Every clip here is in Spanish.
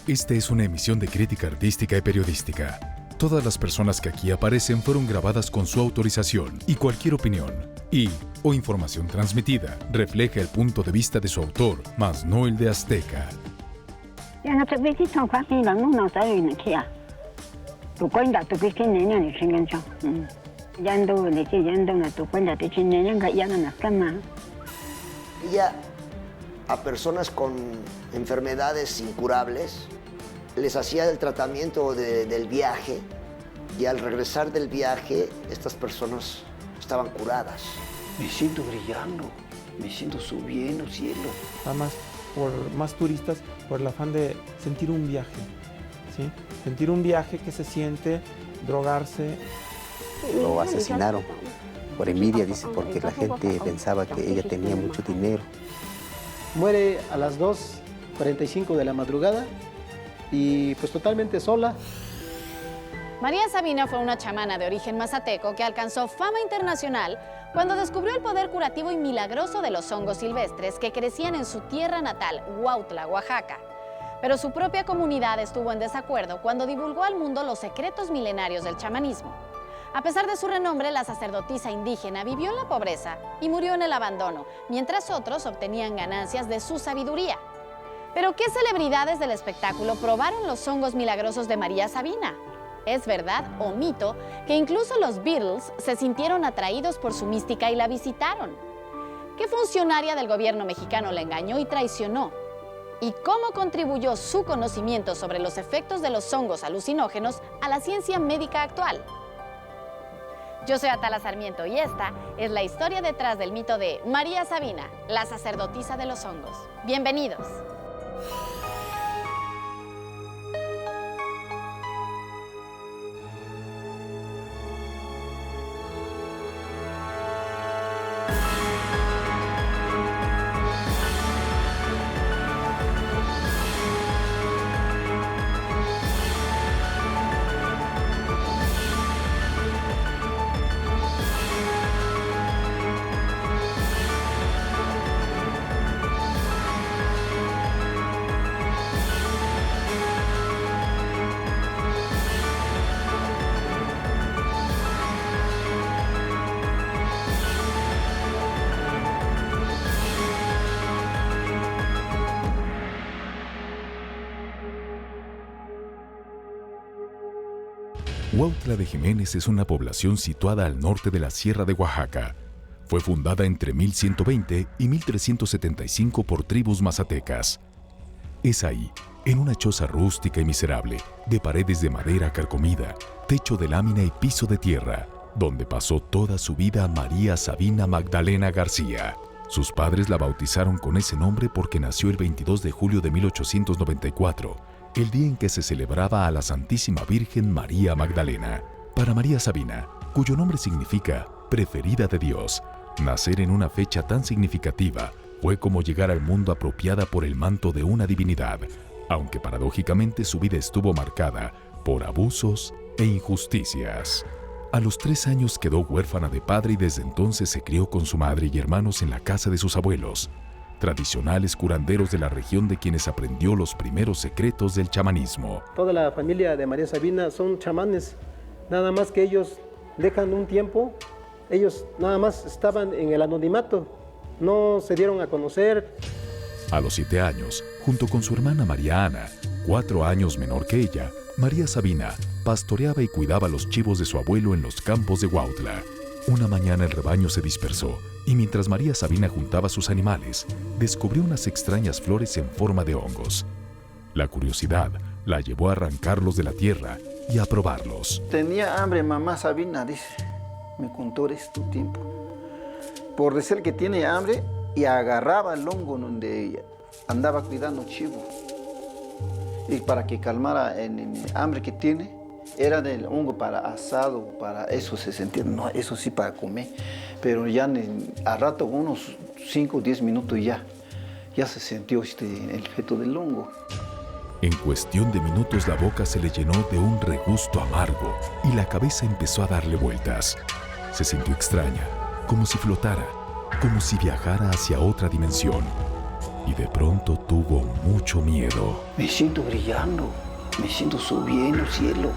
Esta es una emisión de crítica artística y periodística. Todas las personas que aquí aparecen fueron grabadas con su autorización y cualquier opinión o información transmitida refleja el punto de vista de su autor, mas no el de Azteca. Ella a personas con enfermedades incurables les hacía el tratamiento del viaje y al regresar del viaje estas personas estaban curadas. Me siento brillando, me siento subiendo cielo. Además, por más turistas, por el afán de sentir un viaje, ¿sí? Sentir un viaje que se siente, drogarse. Lo asesinaron por envidia, dice, porque la gente pensaba que ella tenía mucho dinero. Muere a las 2:45 de la madrugada y pues totalmente sola. María Sabina fue una chamana de origen mazateco que alcanzó fama internacional cuando descubrió el poder curativo y milagroso de los hongos silvestres que crecían en su tierra natal, Huautla, Oaxaca. Pero su propia comunidad estuvo en desacuerdo cuando divulgó al mundo los secretos milenarios del chamanismo. A pesar de su renombre, la sacerdotisa indígena vivió en la pobreza y murió en el abandono, mientras otros obtenían ganancias de su sabiduría. ¿Pero qué celebridades del espectáculo probaron los hongos milagrosos de María Sabina? ¿Es verdad o mito que incluso los Beatles se sintieron atraídos por su mística y la visitaron? ¿Qué funcionaria del gobierno mexicano la engañó y traicionó? ¿Y cómo contribuyó su conocimiento sobre los efectos de los hongos alucinógenos a la ciencia médica actual? Yo soy Atala Sarmiento y esta es la historia detrás del mito de María Sabina, la sacerdotisa de los hongos. Bienvenidos. Huautla de Jiménez es una población situada al norte de la Sierra de Oaxaca. Fue fundada entre 1120 y 1375 por tribus mazatecas. Es ahí, en una choza rústica y miserable, de paredes de madera carcomida, techo de lámina y piso de tierra, donde pasó toda su vida María Sabina Magdalena García. Sus padres la bautizaron con ese nombre porque nació el 22 de julio de 1894, el día en que se celebraba a la Santísima Virgen María Magdalena. Para María Sabina, cuyo nombre significa preferida de Dios, nacer en una fecha tan significativa fue como llegar al mundo apropiada por el manto de una divinidad, aunque paradójicamente su vida estuvo marcada por abusos e injusticias. A los 3 años quedó huérfana de padre y desde entonces se crió con su madre y hermanos en la casa de sus abuelos, tradicionales curanderos de la región de quienes aprendió los primeros secretos del chamanismo. Toda la familia de María Sabina son chamanes, nada más que ellos dejan un tiempo, ellos nada más estaban en el anonimato, no se dieron a conocer. A los 7 años, junto con su hermana María Ana, 4 años menor que ella, María Sabina pastoreaba y cuidaba los chivos de su abuelo en los campos de Huautla. Una mañana el rebaño se dispersó y mientras María Sabina juntaba sus animales, descubrió unas extrañas flores en forma de hongos. La curiosidad la llevó a arrancarlos de la tierra y a probarlos. Tenía hambre mamá Sabina, dice, me contó esto tiempo. Por decir que tiene hambre y agarraba el hongo donde ella andaba cuidando chivo. Y para que calmara el hambre que tiene, era del hongo para asado, para eso se sentía, no, eso sí para comer. Pero ya a rato, unos 5 o 10 minutos ya se sintió el efecto del hongo. En cuestión de minutos la boca se le llenó de un regusto amargo y la cabeza empezó a darle vueltas. Se sintió extraña, como si flotara, como si viajara hacia otra dimensión. y de pronto tuvo mucho miedo. Me siento brillando, me siento subiendo al cielo.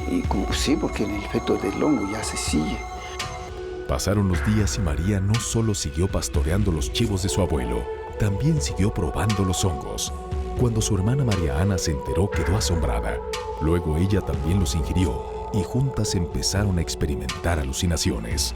Y como sí, porque el efecto del hongo ya se sigue. Pasaron los días y María no solo siguió pastoreando los chivos de su abuelo, también siguió probando los hongos. Cuando su hermana María Ana se enteró, quedó asombrada. Luego ella también los ingirió y juntas empezaron a experimentar alucinaciones.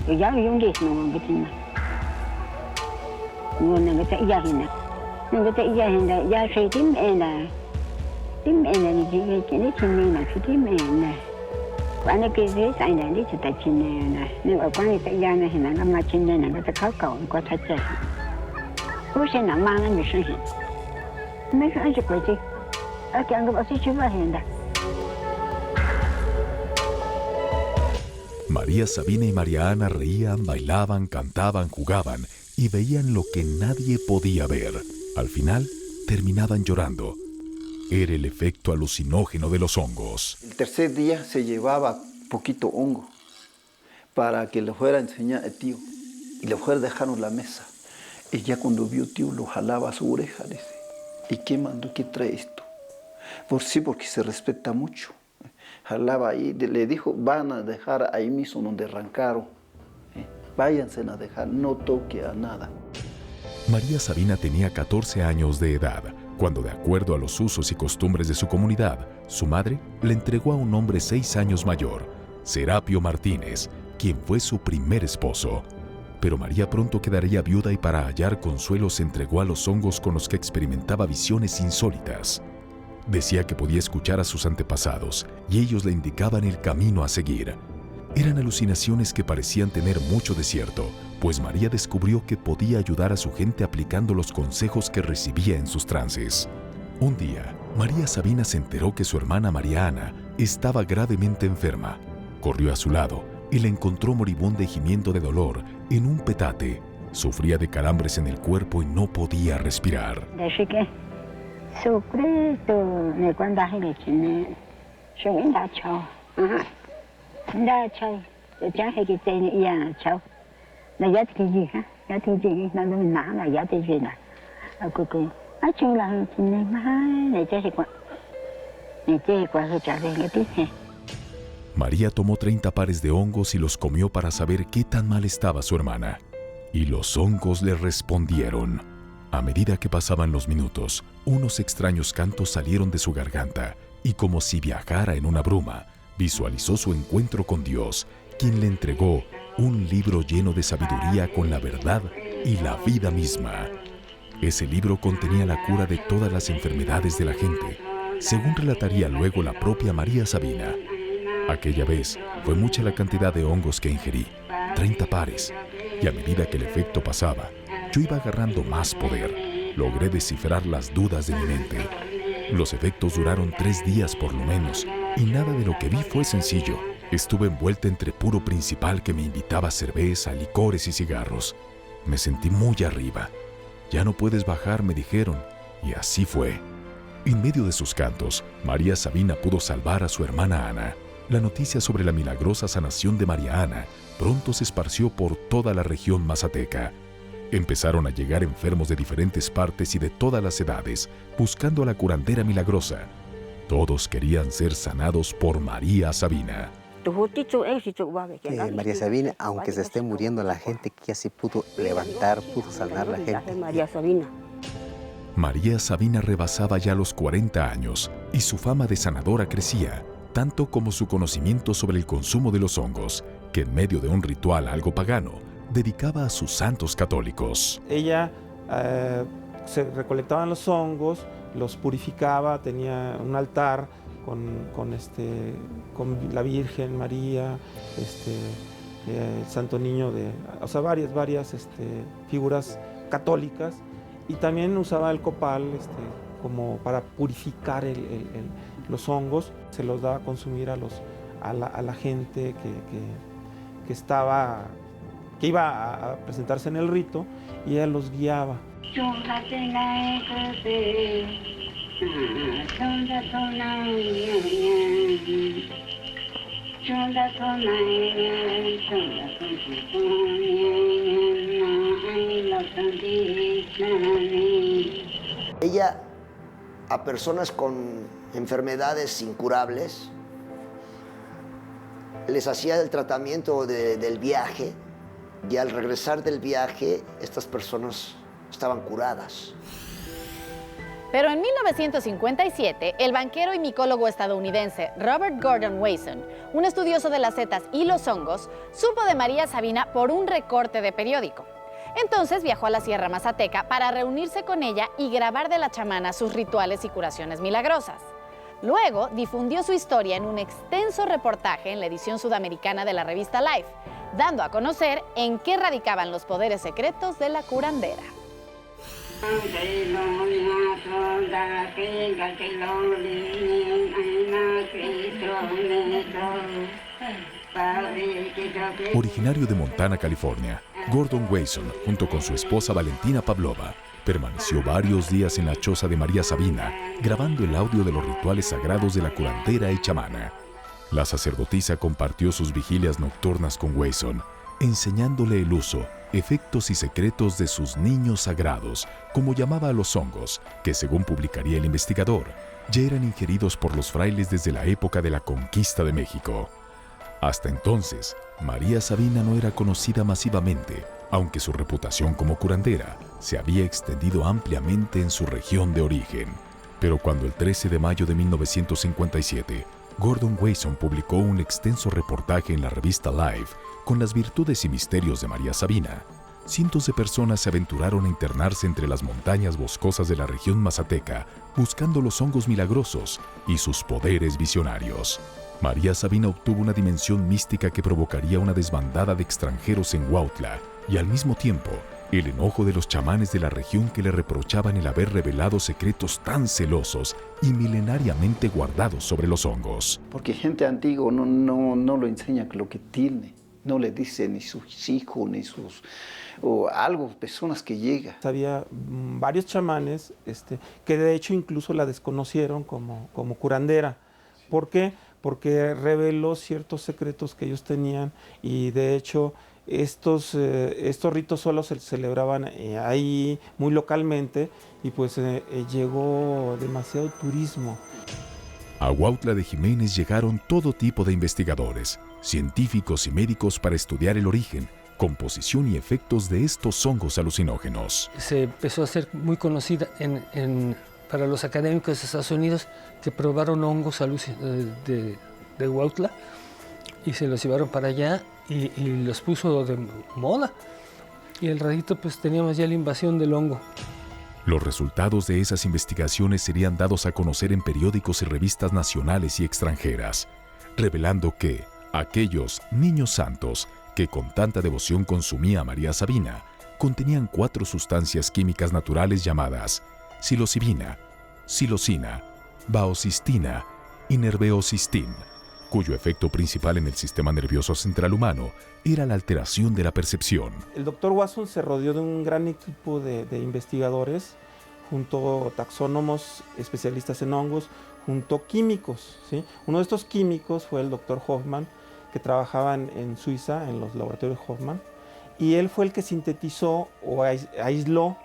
María Sabina y María Ana reían, bailaban, cantaban, jugaban y veían lo que nadie podía ver. Al final, terminaban llorando. Era el efecto alucinógeno de los hongos. El tercer día se llevaba poquito hongo para que le fuera a enseñar al tío y le fuera a dejar en la mesa. Y ya cuando vio tío lo jalaba a su oreja, dice, ¿y qué mandó? ¿Qué trae esto? Porque se respeta mucho. Jalaba ahí, le dijo, van a dejar ahí mismo donde arrancaron. Váyanse a dejar, no toque a nada. María Sabina tenía 14 años de edad, cuando de acuerdo a los usos y costumbres de su comunidad, su madre le entregó a un hombre 6 años mayor, Serapio Martínez, quien fue su primer esposo. Pero María pronto quedaría viuda y para hallar consuelo se entregó a los hongos con los que experimentaba visiones insólitas. Decía que podía escuchar a sus antepasados y ellos le indicaban el camino a seguir. Eran alucinaciones que parecían tener mucho de cierto, pues María descubrió que podía ayudar a su gente aplicando los consejos que recibía en sus trances. Un día, María Sabina se enteró que su hermana María Ana estaba gravemente enferma. Corrió a su lado y la encontró moribunda y gimiendo de dolor en un petate. Sufría de calambres en el cuerpo y no podía respirar. María tomó 30 pares de hongos y los comió para saber qué tan mal estaba su hermana. Y los hongos le respondieron. A medida que pasaban los minutos, unos extraños cantos salieron de su garganta y como si viajara en una bruma, visualizó su encuentro con Dios, quien le entregó un libro lleno de sabiduría con la verdad y la vida misma. Ese libro contenía la cura de todas las enfermedades de la gente, según relataría luego la propia María Sabina. Aquella vez fue mucha la cantidad de hongos que ingerí, 30 pares, y a medida que el efecto pasaba, yo iba agarrando más poder. Logré descifrar las dudas de mi mente. Los efectos duraron 3 días por lo menos, y nada de lo que vi fue sencillo. Estuve envuelta entre puro principal que me invitaba a cerveza, licores y cigarros. Me sentí muy arriba. Ya no puedes bajar, me dijeron, y así fue. En medio de sus cantos, María Sabina pudo salvar a su hermana Ana. La noticia sobre la milagrosa sanación de María Ana pronto se esparció por toda la región mazateca. Empezaron a llegar enfermos de diferentes partes y de todas las edades, buscando a la curandera milagrosa. Todos querían ser sanados por María Sabina. María Sabina, aunque se esté muriendo la gente, que ya se pudo levantar, pudo sanar la gente. María Sabina rebasaba ya los 40 años y su fama de sanadora crecía, tanto como su conocimiento sobre el consumo de los hongos, que en medio de un ritual algo pagano, dedicaba a sus santos católicos. Ella se recolectaban los hongos, los purificaba, tenía un altar con la Virgen María, el Santo Niño, o sea, varias figuras católicas, y también usaba el copal como para purificar los hongos. Se los daba a consumir a la gente que iba a presentarse en el rito, y ella los guiaba. Ella, a personas con enfermedades incurables, les hacía el tratamiento del viaje, y al regresar del viaje, estas personas estaban curadas. Pero en 1957, el banquero y micólogo estadounidense Robert Gordon Wasson, un estudioso de las setas y los hongos, supo de María Sabina por un recorte de periódico. Entonces viajó a la Sierra Mazateca para reunirse con ella y grabar de la chamana sus rituales y curaciones milagrosas. Luego difundió su historia en un extenso reportaje en la edición sudamericana de la revista Life, dando a conocer en qué radicaban los poderes secretos de la curandera. Originario de Montana, California, Gordon Wasson, junto con su esposa Valentina Pavlova, permaneció varios días en la choza de María Sabina, grabando el audio de los rituales sagrados de la curandera y chamana. La sacerdotisa compartió sus vigilias nocturnas con Wasson, enseñándole el uso, efectos y secretos de sus niños sagrados, como llamaba a los hongos, que según publicaría el investigador, ya eran ingeridos por los frailes desde la época de la conquista de México. Hasta entonces, María Sabina no era conocida masivamente, aunque su reputación como curandera se había extendido ampliamente en su región de origen. Pero cuando el 13 de mayo de 1957, Gordon Wasson publicó un extenso reportaje en la revista Life con las virtudes y misterios de María Sabina, cientos de personas se aventuraron a internarse entre las montañas boscosas de la región mazateca buscando los hongos milagrosos y sus poderes visionarios. María Sabina obtuvo una dimensión mística que provocaría una desbandada de extranjeros en Huautla y al mismo tiempo el enojo de los chamanes de la región que le reprochaban el haber revelado secretos tan celosos y milenariamente guardados sobre los hongos. Porque gente antigua no lo enseña lo que tiene, no le dice ni sus hijos, ni sus... o algo, personas que llegan. Había varios chamanes que de hecho incluso la desconocieron como curandera. ¿Por qué? Porque reveló ciertos secretos que ellos tenían y de hecho estos ritos solo se celebraban ahí muy localmente y pues llegó demasiado turismo. A Huautla de Jiménez llegaron todo tipo de investigadores, científicos y médicos para estudiar el origen, composición y efectos de estos hongos alucinógenos. Se empezó a ser muy conocida para los académicos de Estados Unidos que probaron hongos de Huautla y se los llevaron para allá y los puso de moda. Y al ratito pues teníamos ya la invasión del hongo. Los resultados de esas investigaciones serían dados a conocer en periódicos y revistas nacionales y extranjeras, revelando que aquellos niños santos que con tanta devoción consumía a María Sabina contenían 4 sustancias químicas naturales llamadas psilocibina, psilocina, baocistina y nerveocistin, cuyo efecto principal en el sistema nervioso central humano era la alteración de la percepción. El doctor Wasson se rodeó de un gran equipo de investigadores, junto taxónomos especialistas en hongos, junto químicos, ¿sí? Uno de estos químicos fue el doctor Hoffman, que trabajaba en Suiza, en los laboratorios Hoffman, y él fue el que sintetizó o aisló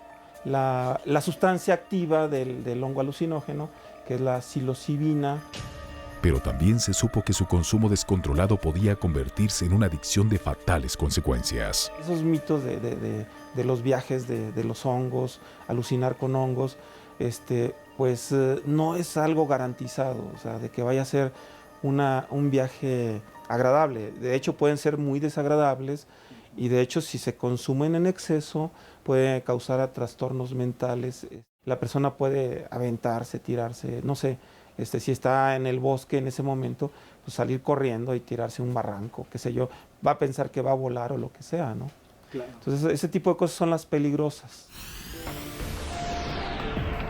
la sustancia activa del hongo alucinógeno, que es la psilocibina. Pero también se supo que su consumo descontrolado podía convertirse en una adicción de fatales consecuencias. Esos mitos de los viajes de los hongos, alucinar con hongos, pues no es algo garantizado, o sea, de que vaya a ser un viaje agradable. De hecho, pueden ser muy desagradables y de hecho, si se consumen en exceso, puede causar trastornos mentales. La persona puede aventarse, tirarse, no sé, si está en el bosque en ese momento, pues salir corriendo y tirarse un barranco, qué sé yo, va a pensar que va a volar o lo que sea, ¿no? Claro. Entonces, ese tipo de cosas son las peligrosas.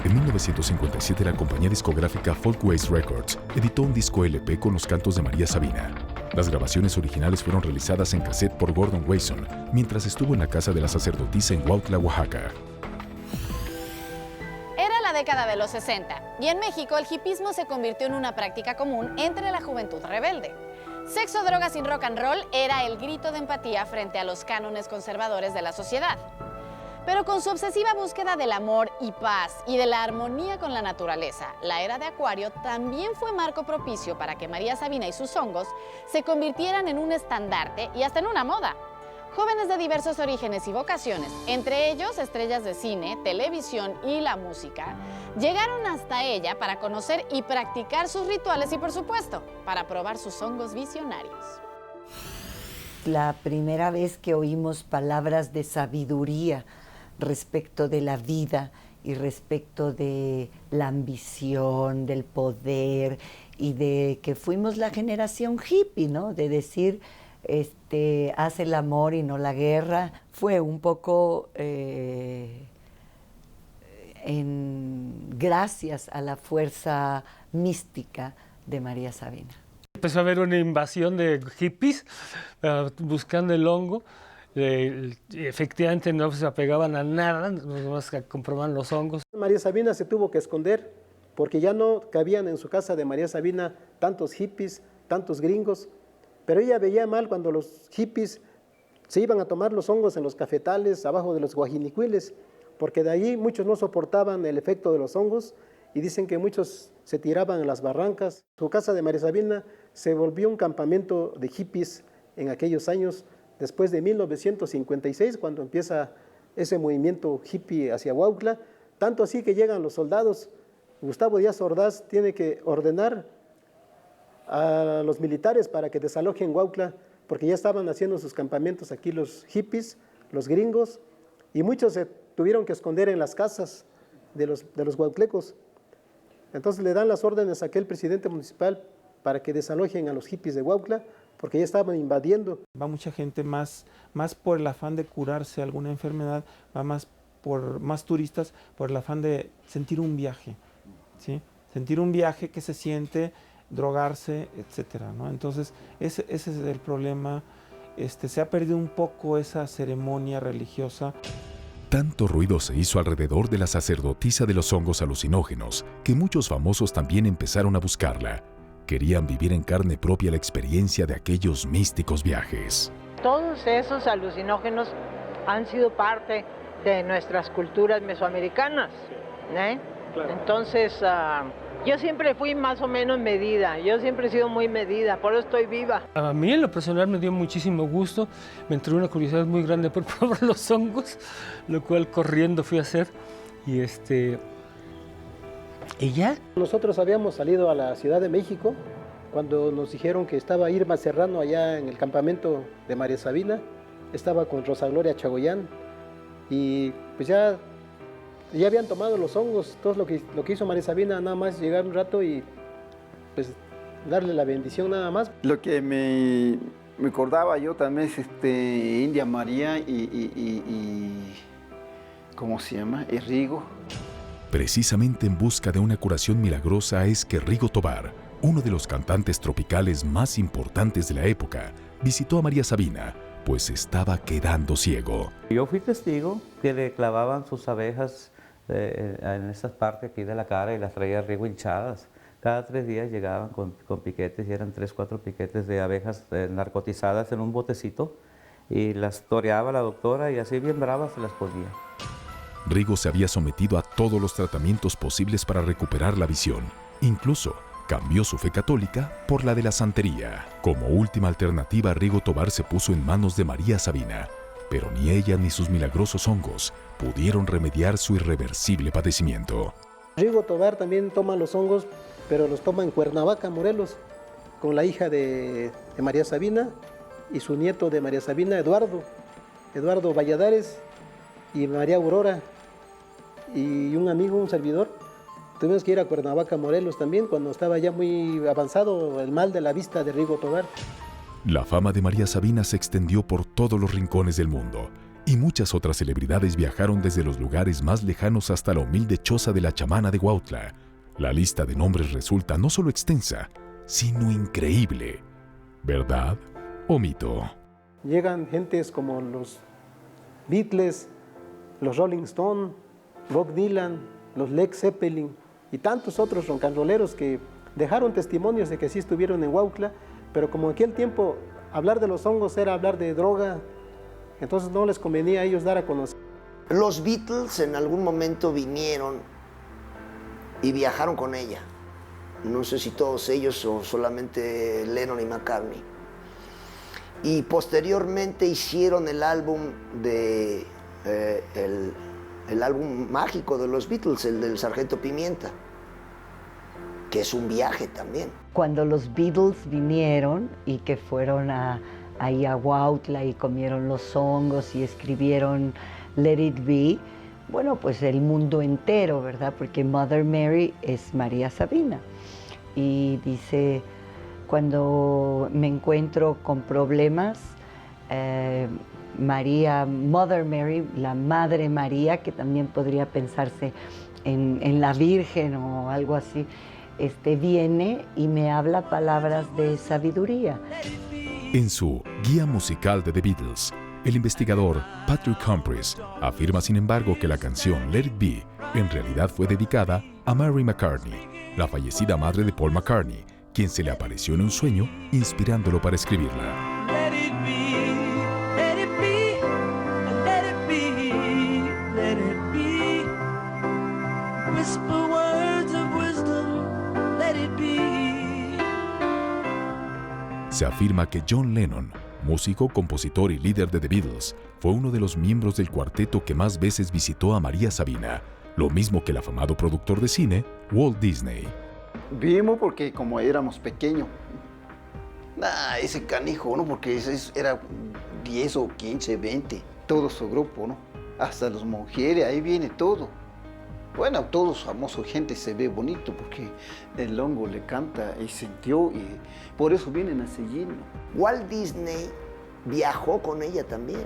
En 1957, la compañía discográfica Folkways Records editó un disco LP con los cantos de María Sabina. Las grabaciones originales fueron realizadas en cassette por Gordon Wasson mientras estuvo en la casa de la sacerdotisa en Huautla, Oaxaca. Era la década de los 60 y en México el hipismo se convirtió en una práctica común entre la juventud rebelde. Sexo, drogas y rock and roll era el grito de empatía frente a los cánones conservadores de la sociedad. Pero con su obsesiva búsqueda del amor y paz y de la armonía con la naturaleza, la era de Acuario también fue marco propicio para que María Sabina y sus hongos se convirtieran en un estandarte y hasta en una moda. Jóvenes de diversos orígenes y vocaciones, entre ellos estrellas de cine, televisión y la música, llegaron hasta ella para conocer y practicar sus rituales y, por supuesto, para probar sus hongos visionarios. La primera vez que oímos palabras de sabiduría respecto de la vida y respecto de la ambición, del poder y de que fuimos la generación hippie, ¿no? De decir, haz el amor y no la guerra, fue un poco gracias a la fuerza mística de María Sabina. Empezó a haber una invasión de hippies buscando el hongo. Efectivamente no se apegaban a nada, nomás comprobaban los hongos. María Sabina se tuvo que esconder porque ya no cabían en su casa de María Sabina tantos hippies, tantos gringos, pero ella veía mal cuando los hippies se iban a tomar los hongos en los cafetales, abajo de los guajinicuiles, porque de allí muchos no soportaban el efecto de los hongos y dicen que muchos se tiraban en las barrancas. Su casa de María Sabina se volvió un campamento de hippies en aquellos años, después de 1956, cuando empieza ese movimiento hippie hacia Huautla, tanto así que llegan los soldados. Gustavo Díaz Ordaz tiene que ordenar a los militares para que desalojen Huautla, porque ya estaban haciendo sus campamentos aquí los hippies, los gringos, y muchos se tuvieron que esconder en las casas de los huautlecos. Entonces le dan las órdenes a aquel presidente municipal para que desalojen a los hippies de Huautla, porque ya estaban invadiendo. Va mucha gente más por el afán de curarse alguna enfermedad, va más turistas por el afán de sentir un viaje, ¿sí? Sentir un viaje que se siente, drogarse, etcétera, ¿no? Entonces, ese es el problema. Se ha perdido un poco esa ceremonia religiosa. Tanto ruido se hizo alrededor de la sacerdotisa de los hongos alucinógenos que muchos famosos también empezaron a buscarla. Querían vivir en carne propia la experiencia de aquellos místicos viajes. Todos esos alucinógenos han sido parte de nuestras culturas mesoamericanas, ¿eh? Claro. Entonces, yo siempre fui más o menos medida, yo siempre he sido muy medida, por eso estoy viva. A mí en lo personal me dio muchísimo gusto, me entró una curiosidad muy grande por probar los hongos, lo cual corriendo fui a hacer ¿Y ya? Nosotros habíamos salido a la Ciudad de México cuando nos dijeron que estaba Irma Serrano allá en el campamento de María Sabina, estaba con Rosa Gloria Chagoyán y pues ya habían tomado los hongos. Todo lo que hizo María Sabina nada más llegar un rato y pues darle la bendición nada más. Lo que me acordaba yo también es India María y ¿cómo se llama? Y Rigo. Precisamente en busca de una curación milagrosa es que Rigo Tobar, uno de los cantantes tropicales más importantes de la época, visitó a María Sabina, pues estaba quedando ciego. Yo fui testigo que le clavaban sus abejas en esta parte aquí de la cara y las traía Rigo hinchadas. Cada 3 días llegaban con piquetes y eran 3, 4 piquetes de abejas narcotizadas en un botecito y las toreaba la doctora y así bien bravas se las ponía. Rigo se había sometido a todos los tratamientos posibles para recuperar la visión. Incluso cambió su fe católica por la de la santería. Como última alternativa, Rigo Tobar se puso en manos de María Sabina, pero ni ella ni sus milagrosos hongos pudieron remediar su irreversible padecimiento. Rigo Tobar también toma los hongos, pero los toma en Cuernavaca, Morelos, con la hija de María Sabina y su nieto de María Sabina, Eduardo Valladares y María Aurora, y un amigo, un servidor. Tuvimos que ir a Cuernavaca, Morelos también, cuando estaba ya muy avanzado el mal de la vista de Rigo Tobar. La fama de María Sabina se extendió por todos los rincones del mundo, y muchas otras celebridades viajaron desde los lugares más lejanos hasta la humilde choza de la chamana de Huautla. La lista de nombres resulta no solo extensa, sino increíble. ¿Verdad o mito? Llegan gentes como los Beatles, los Rolling Stones, Bob Dylan, los Led Zeppelin y tantos otros rocanroleros que dejaron testimonios de que sí estuvieron en Huautla, pero como en aquel tiempo hablar de los hongos era hablar de droga, entonces no les convenía a ellos dar a conocer. Los Beatles en algún momento vinieron y viajaron con ella. No sé si todos ellos o solamente Lennon y McCartney. Y posteriormente hicieron el álbum el álbum mágico de los Beatles, el del Sargento Pimienta, que es un viaje también. Cuando los Beatles vinieron y que fueron ahí a Huautla y comieron los hongos y escribieron Let It Be, bueno, pues el mundo entero, ¿verdad? Porque Mother Mary es María Sabina. Y dice, cuando me encuentro con problemas, Mother Mary, la Madre María, que también podría pensarse en la Virgen o algo así, viene y me habla palabras de sabiduría. En su Guía Musical de The Beatles, el investigador Patrick Humphries afirma, sin embargo, que la canción Let It Be en realidad fue dedicada a Mary McCartney, la fallecida madre de Paul McCartney, quien se le apareció en un sueño inspirándolo para escribirla. Let it be, let it be, let it be, let it be. Whisper words of wisdom, let it be. Se afirma que John Lennon, músico, compositor y líder de The Beatles, fue uno de los miembros del cuarteto que más veces visitó a María Sabina, lo mismo que el afamado productor de cine Walt Disney. Vimos porque como éramos pequeños, ese canijo, ¿no? Porque era 10 o 15, 20, todo su grupo, ¿no? Hasta las mujeres, ahí viene todo. Bueno, todos famosos, gente se ve bonito porque el hongo le canta y sintió y por eso vienen a seguirnos. Walt Disney viajó con ella también.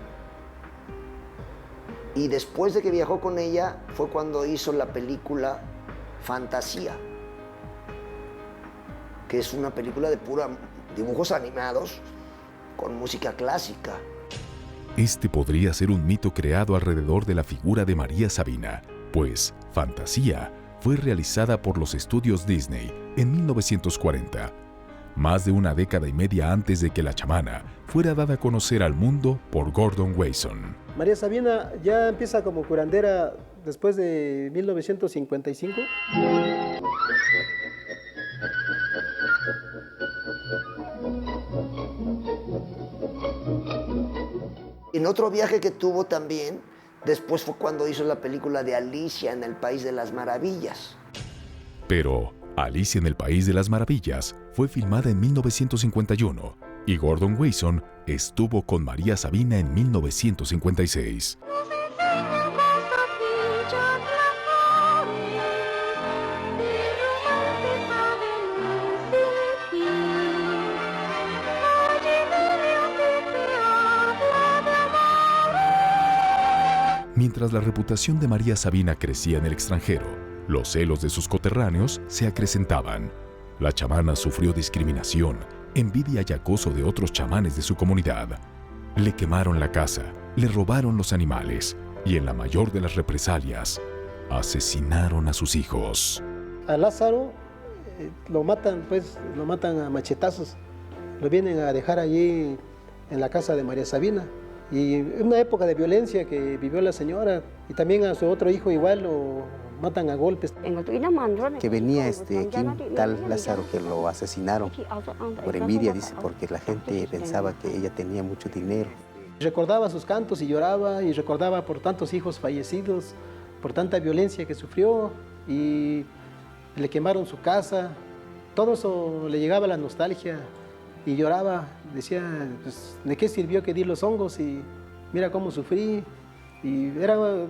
Y después de que viajó con ella fue cuando hizo la película Fantasía, que es una película de pura dibujos animados con música clásica. Este podría ser un mito creado alrededor de la figura de María Sabina, pues Fantasía fue realizada por los estudios Disney en 1940, más de una década y media antes de que la chamana fuera dada a conocer al mundo por Gordon Wasson. María Sabina ya empieza como curandera después de 1955. En otro viaje que tuvo también, después fue cuando hizo la película de Alicia en el País de las Maravillas. Pero Alicia en el País de las Maravillas fue filmada en 1951 y Gordon Wasson estuvo con María Sabina en 1956. Mientras la reputación de María Sabina crecía en el extranjero, los celos de sus coterráneos se acrecentaban. La chamana sufrió discriminación, envidia y acoso de otros chamanes de su comunidad. Le quemaron la casa, le robaron los animales y, en la mayor de las represalias, asesinaron a sus hijos. A Lázaro lo matan a machetazos. Lo vienen a dejar allí en la casa de María Sabina. Y una época de violencia que vivió la señora, y también a su otro hijo igual lo matan a golpes. Que venía aquí un tal Lázaro que lo asesinaron por envidia, dice, porque la gente pensaba que ella tenía mucho dinero. Recordaba sus cantos y lloraba, y recordaba por tantos hijos fallecidos, por tanta violencia que sufrió, y le quemaron su casa. Todo eso le llegaba a la nostalgia. Y lloraba, decía, pues, ¿de qué sirvió que di los hongos? Y mira cómo sufrí. Y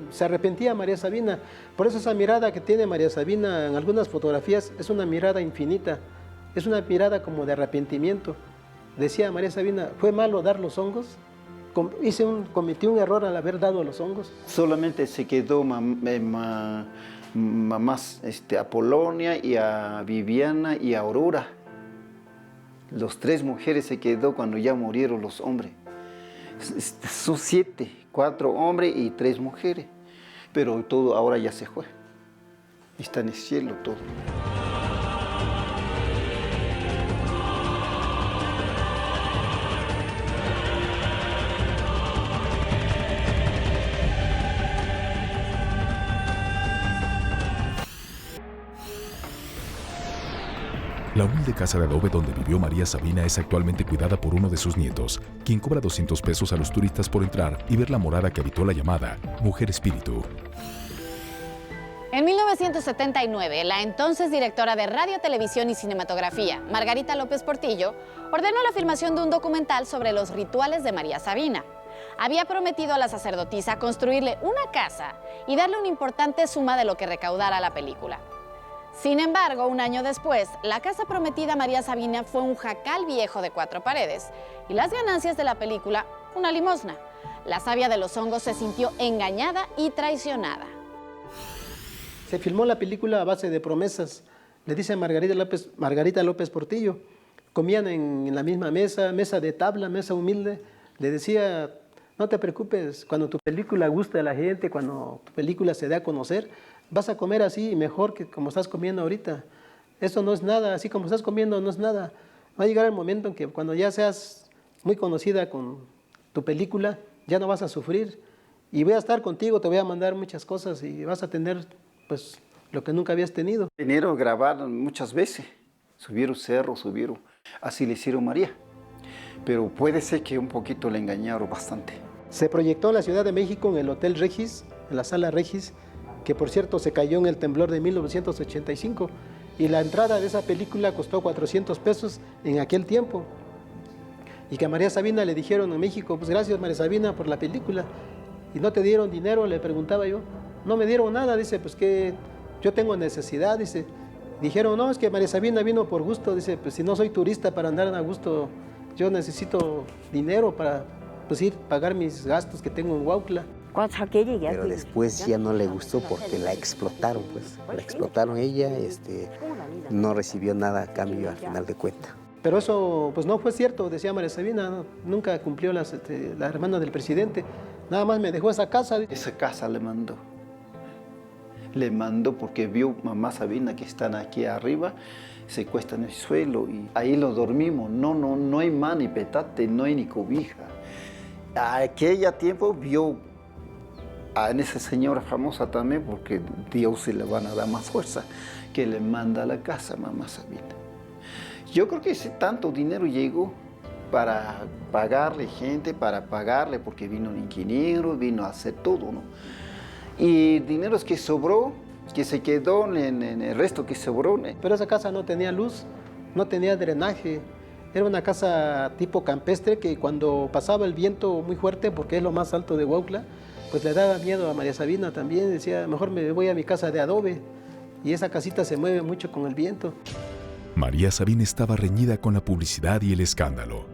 se arrepentía María Sabina. Por eso esa mirada que tiene María Sabina en algunas fotografías es una mirada infinita. Es una mirada como de arrepentimiento. Decía María Sabina, ¿fue malo dar los hongos? ¿Cometí un error al haber dado los hongos? Solamente se quedó mamás a Polonia y a Viviana y a Aurora. Los 3 mujeres se quedó cuando ya murieron los hombres. Son 7, 4 hombres y 3 mujeres. Pero todo ahora ya se fue. Está en el cielo todo. La humilde casa de adobe donde vivió María Sabina es actualmente cuidada por uno de sus nietos, quien cobra 200 pesos a los turistas por entrar y ver la morada que habitó la llamada Mujer Espíritu. En 1979, la entonces directora de Radio, Televisión y Cinematografía, Margarita López Portillo, ordenó la filmación de un documental sobre los rituales de María Sabina. Había prometido a la sacerdotisa construirle una casa y darle una importante suma de lo que recaudara la película. Sin embargo, un año después, la casa prometida a María Sabina fue un jacal viejo de 4 paredes y las ganancias de la película, una limosna. La sabia de los hongos se sintió engañada y traicionada. Se filmó la película a base de promesas. Le dice Margarita López Portillo. Comían en la misma mesa de tabla, mesa humilde. Le decía, no te preocupes, cuando tu película guste a la gente, cuando tu película se dé a conocer, vas a comer así mejor que como estás comiendo ahorita. Esto no es nada, así como estás comiendo no es nada. Va a llegar el momento en que cuando ya seas muy conocida con tu película, ya no vas a sufrir. Y voy a estar contigo, te voy a mandar muchas cosas y vas a tener pues lo que nunca habías tenido. Vinieron a grabar muchas veces, subieron cerro, subieron, así le hicieron María. Pero puede ser que un poquito le engañaron bastante. Se proyectó en la Ciudad de México en el Hotel Regis, en la Sala Regis, que por cierto se cayó en el temblor de 1985, y la entrada de esa película costó 400 pesos en aquel tiempo. Y que a María Sabina le dijeron en México, pues gracias María Sabina por la película, y no te dieron dinero, le preguntaba yo. No me dieron nada, dice, pues que yo tengo necesidad, dice. Dijeron, no, es que María Sabina vino por gusto, dice, pues si no soy turista para andar a gusto, yo necesito dinero para pues ir pagar mis gastos que tengo en Huautla. Pero después ya no le gustó porque la explotaron, pues. La explotaron ella, no recibió nada a cambio al final de cuentas. Pero eso pues no fue cierto, decía María Sabina, ¿no? Nunca cumplió la hermana del presidente, nada más me dejó esa casa. Esa casa le mandó. Le mandó porque vio mamá Sabina que están aquí arriba, se cuesta en el suelo y ahí lo dormimos. No hay más ni petate, no hay ni cobija. A aquella tiempo vio a esa señora famosa también porque Dios se le van a dar más fuerza, que le manda a la casa mamá Sabina. Yo creo que ese tanto dinero llegó para pagarle gente, para pagarle porque vino el ingeniero, vino a hacer todo, ¿no? Y dinero que sobró, que se quedó en el resto que sobró. Pero esa casa no tenía luz, no tenía drenaje. Era una casa tipo campestre que cuando pasaba el viento muy fuerte, porque es lo más alto de Huautla, pues le daba miedo a María Sabina también. Decía, mejor me voy a mi casa de adobe. Y esa casita se mueve mucho con el viento. María Sabina estaba reñida con la publicidad y el escándalo.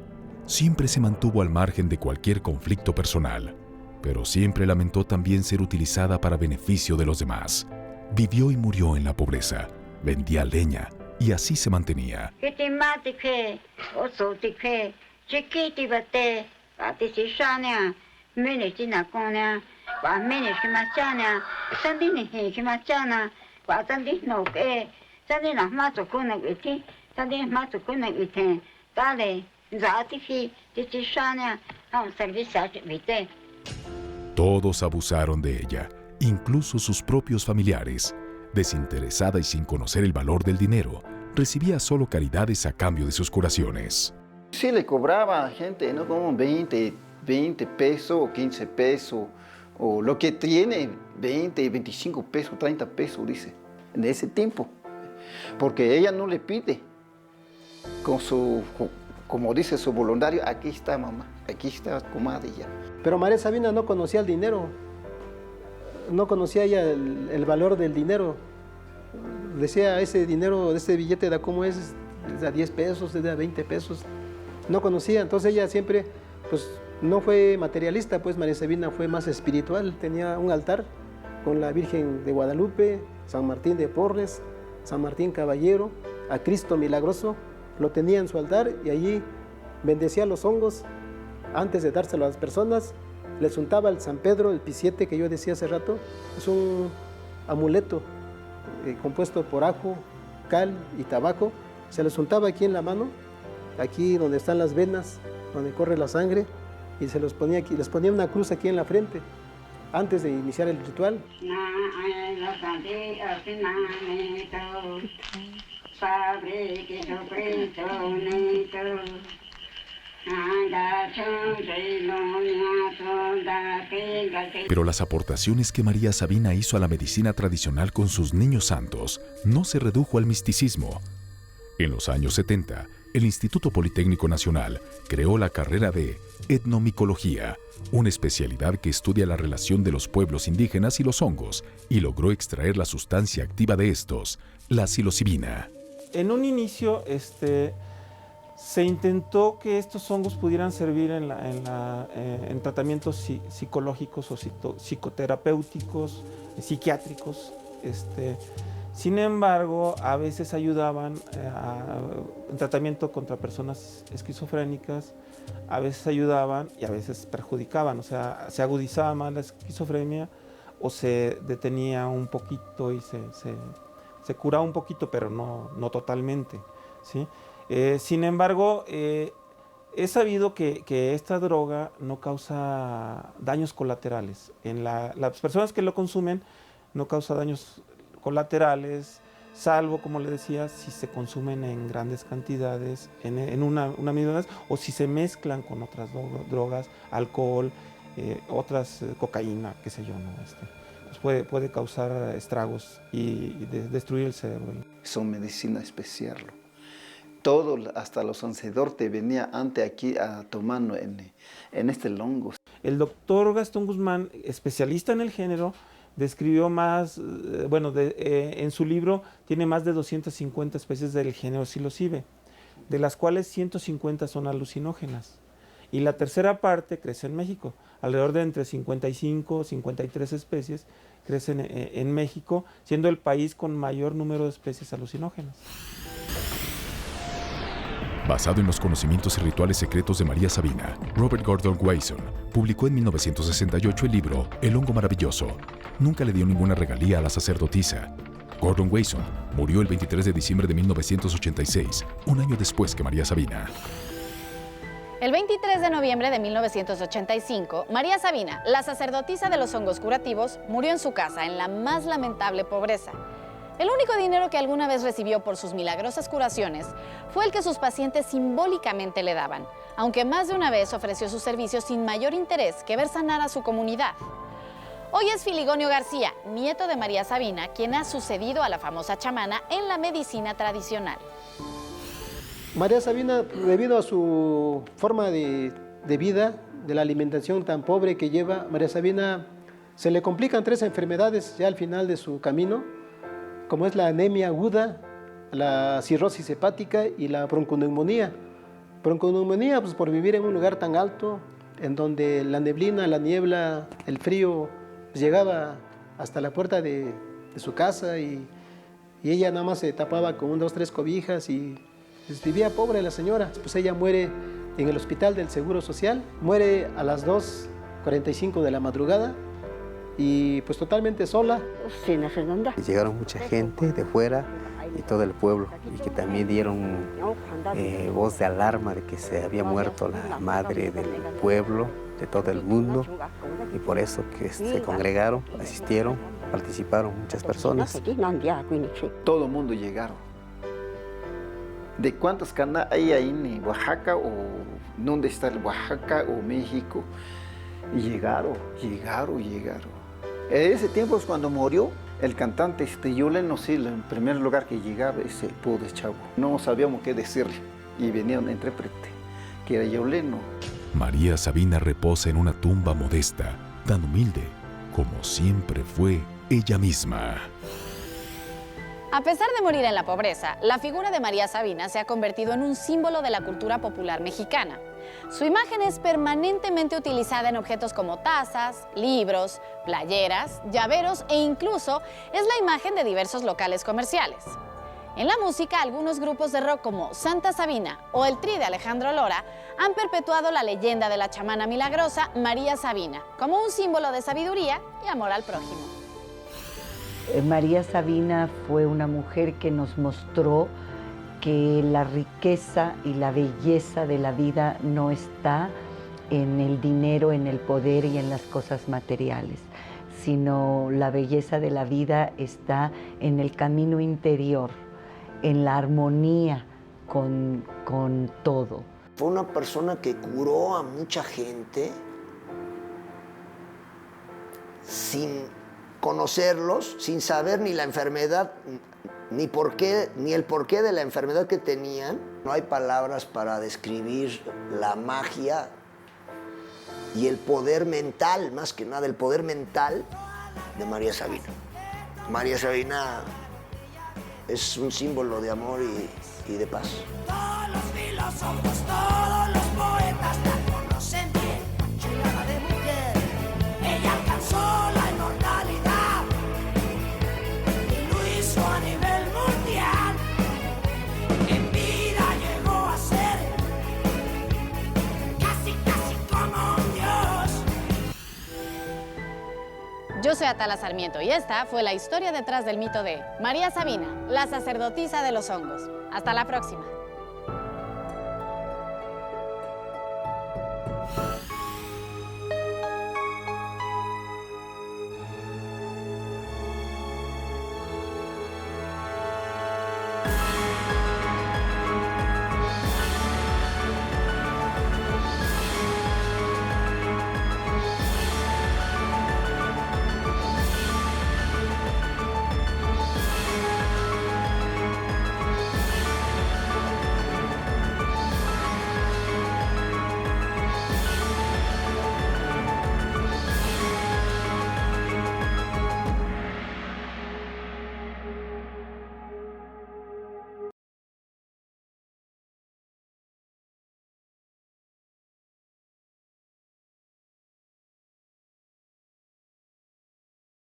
Siempre se mantuvo al margen de cualquier conflicto personal, pero siempre lamentó también ser utilizada para beneficio de los demás. Vivió y murió en la pobreza, vendía leña y así se mantenía. Todos abusaron de ella, incluso sus propios familiares. Desinteresada y sin conocer el valor del dinero, recibía solo caridades a cambio de sus curaciones. Sí le cobraba a gente, ¿no? Como 20 pesos o 15 pesos, o lo que tiene, 20, 25 pesos, 30 pesos, dice, en ese tiempo. Porque ella no le pide, como dice su voluntario, aquí está mamá, aquí está comadre ya. Pero María Sabina no conocía el dinero, no conocía ella el valor del dinero. Decía, ese dinero, ese billete de cómo es de 10 pesos, de 20 pesos. No conocía, entonces ella siempre, pues no fue materialista, pues María Sabina fue más espiritual. Tenía un altar con la Virgen de Guadalupe, San Martín de Porres, San Martín Caballero, a Cristo Milagroso, lo tenía en su altar y allí bendecía los hongos antes de dárselo a las personas. Les untaba el San Pedro, el P7 que yo decía hace rato, es un amuleto compuesto por ajo, cal y tabaco. Se les untaba aquí en la mano, aquí donde están las venas, donde corre la sangre, y se los ponía aquí, les ponía una cruz aquí en la frente antes de iniciar el ritual. Pero las aportaciones que María Sabina hizo a la medicina tradicional con sus niños santos no se redujo al misticismo. En los años 70, el Instituto Politécnico Nacional creó la carrera de etnomicología, una especialidad que estudia la relación de los pueblos indígenas y los hongos, y logró extraer la sustancia activa de estos, la psilocibina. En un inicio, se intentó que estos hongos pudieran servir en tratamientos psicológicos o psicoterapéuticos, psiquiátricos. Sin embargo, a veces ayudaban en tratamiento contra personas esquizofrénicas, a veces ayudaban y a veces perjudicaban. O sea, se agudizaba más la esquizofrenia o se detenía un poquito y se curaba un poquito, pero no totalmente, ¿sí? Sin embargo, he sabido que esta droga no causa daños colaterales. En las personas que lo consumen no causa daños colaterales, salvo, como le decía, si se consumen en grandes cantidades, en una medida, o si se mezclan con otras drogas, alcohol, otras, cocaína, qué sé yo, ¿no? Pues puede causar estragos y destruir el cerebro. Son medicina especial. Todo, hasta los ancestores venía antes aquí a tomando en este hongo. El doctor Gastón Guzmán, especialista en el género, describió más, en su libro tiene más de 250 especies del género psilocibe, de las cuales 150 son alucinógenas. Y la tercera parte crece en México, alrededor de entre 55 y 53 especies crecen en México, siendo el país con mayor número de especies alucinógenas. Basado en los conocimientos y rituales secretos de María Sabina, Robert Gordon Wasson publicó en 1968 el libro El hongo maravilloso. Nunca le dio ninguna regalía a la sacerdotisa. Gordon Wasson murió el 23 de diciembre de 1986, un año después que María Sabina. El 23 de noviembre de 1985, María Sabina, la sacerdotisa de los hongos curativos, murió en su casa en la más lamentable pobreza. El único dinero que alguna vez recibió por sus milagrosas curaciones fue el que sus pacientes simbólicamente le daban, aunque más de una vez ofreció sus servicios sin mayor interés que ver sanar a su comunidad. Hoy es Filigonio García, nieto de María Sabina, quien ha sucedido a la famosa chamana en la medicina tradicional. María Sabina, debido a su forma de vida, de la alimentación tan pobre que lleva, María Sabina se le complican 3 enfermedades ya al final de su camino, como es la anemia aguda, la cirrosis hepática y la bronconeumonía. Bronconeumonía, pues por vivir en un lugar tan alto, en donde la neblina, la niebla, el frío, pues llegaba hasta la puerta de su casa y ella nada más se tapaba con 2 o 3 cobijas y pues vivía pobre la señora. Pues ella muere en el hospital del Seguro Social, muere a las 2:45 de la madrugada, y pues totalmente sola. Llegaron mucha gente de fuera y todo el pueblo, y que también dieron voz de alarma de que se había muerto la madre del pueblo, de todo el mundo, y por eso que se congregaron, asistieron, participaron muchas personas. Todo el mundo llegaron. ¿De cuántas canas hay ahí en Oaxaca o dónde está el Oaxaca o México? Y llegaron. En ese tiempo es cuando murió el cantante Yoleno, sí, en primer lugar que llegaba ese pobre chavo. No sabíamos qué decirle y venía un intérprete, que era Yoleno. María Sabina reposa en una tumba modesta, tan humilde como siempre fue ella misma. A pesar de morir en la pobreza, la figura de María Sabina se ha convertido en un símbolo de la cultura popular mexicana. Su imagen es permanentemente utilizada en objetos como tazas, libros, playeras, llaveros e incluso es la imagen de diversos locales comerciales. En la música, algunos grupos de rock como Santa Sabina o el Tri de Alejandro Lora han perpetuado la leyenda de la chamana milagrosa María Sabina como un símbolo de sabiduría y amor al prójimo. María Sabina fue una mujer que nos mostró que la riqueza y la belleza de la vida no está en el dinero, en el poder y en las cosas materiales, sino la belleza de la vida está en el camino interior, en la armonía con todo. Fue una persona que curó a mucha gente sin conocerlos, sin saber ni la enfermedad, ni el porqué de la enfermedad que tenían. No hay palabras para describir la magia y el poder mental, más que nada el poder mental de María Sabina. María Sabina es un símbolo de amor y de paz. Todos los filósofos, todos los poetas la conocen bien, chulada de mujer. Ella alcanzó la inmortalidad y lo hizo a nivel mundial. En vida llegó a ser casi como un dios. Yo soy Atala Sarmiento y esta fue la historia detrás del mito de María Sabina, la sacerdotisa de los hongos. Hasta la próxima.